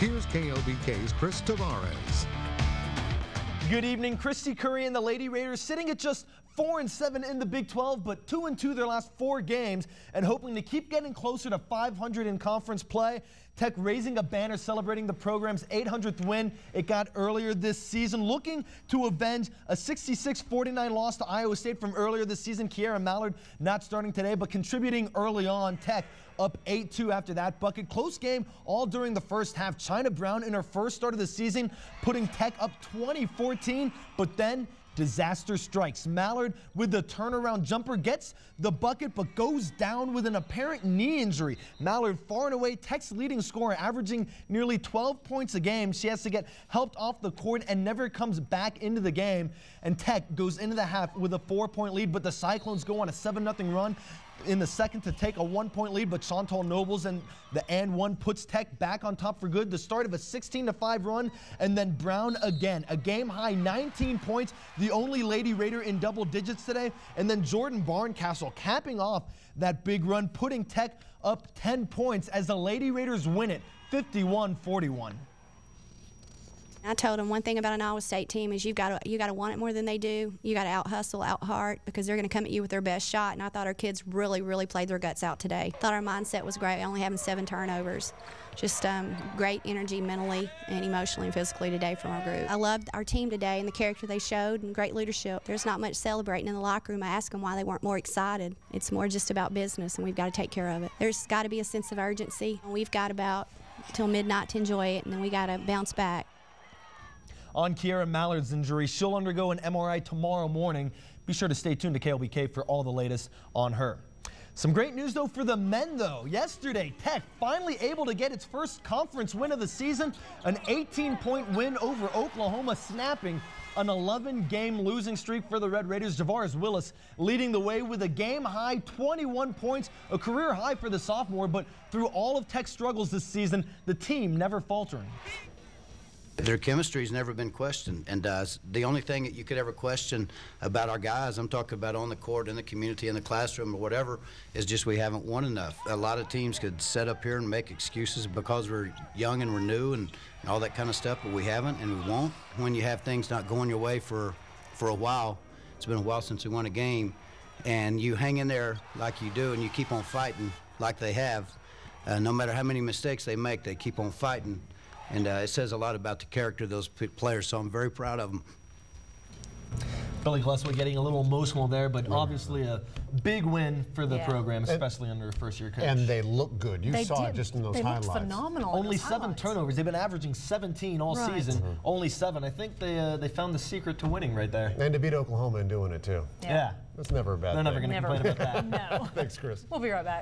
Here's KLBK's Chris Tavares. Good evening. Christy Curry and the Lady Raiders sitting at just 4-7 in the Big 12, but 2-2 their last 4 games and hoping to keep getting closer to 500 in conference play. Tech raising a banner celebrating the program's 800th win it got earlier this season, looking to avenge a 66-49 loss to Iowa State from earlier this season. Kiera Mallard not starting today, but contributing early on. Tech up 8-2 after that bucket. Close game all during the first half. China Brown in her first start of the season, putting Tech up 20-14, but then disaster strikes. Mallard with the turnaround jumper gets the bucket but goes down with an apparent knee injury. Mallard far and away Tech's leading scorer, averaging nearly 12 points a game. She has to get helped off the court and never comes back into the game. And Tech goes into the half with a 4-point lead, but the Cyclones go on a 7-0 run in the second to take a 1-point lead, but Chantal Nobles and the and one puts Tech back on top for good. The start of a 16-5 run, and then Brown again, a game high 19 points, the only Lady Raider in double digits today, and then Jordan Barncastle capping off that big run, putting Tech up 10 points as the Lady Raiders win it 51-41. I told them one thing about an Iowa State team is you got to want it more than they do. You got to out hustle, out heart, because they're going to come at you with their best shot. And I thought our kids really played their guts out today. Thought our mindset was great, only having 7 turnovers. Just great energy mentally and emotionally and physically today from our group. I loved our team today and the character they showed and great leadership. There's not much celebrating in the locker room. I asked them why they weren't more excited. It's more just about business, and we've got to take care of it. There's got to be a sense of urgency. We've got about till midnight to enjoy it, and then we got to bounce back. On Kiera Mallard's injury, she'll undergo an MRI tomorrow morning. Be sure to stay tuned to KLBK for all the latest on her. Some great news, though, for the men, though. Yesterday, Tech finally able to get its first conference win of the season, an 18-point win over Oklahoma, snapping an 11-game losing streak for the Red Raiders. Javaris Willis leading the way with a game-high 21 points, a career high for the sophomore, but through all of Tech's struggles this season, the team never faltering. Their chemistry's never been questioned, and the only thing that you could ever question about our guys, I'm talking about on the court, in the community, in the classroom, or whatever, is just we haven't won enough. A lot of teams could sit up here and make excuses because we're young and we're new and all that kind of stuff, but we haven't and we won't. When you have things not going your way for a while, it's been a while since we won a game, and you hang in there like you do and you keep on fighting like they have, no matter how many mistakes they make, they keep on fighting. And it says a lot about the character of those players, so I'm very proud of them. Billy Gleswick getting a little emotional there, but obviously a big win for the program, especially under a first-year coach. And they look good. You saw it just in those highlights. They looked phenomenal. Only 7 turnovers. They've been averaging 17 all season. Only 7. I think they found the secret to winning right there. And to beat Oklahoma and doing it, too. Yeah. That's never a bad thing. They're never going to complain about that. No. Thanks, Chris. We'll be right back.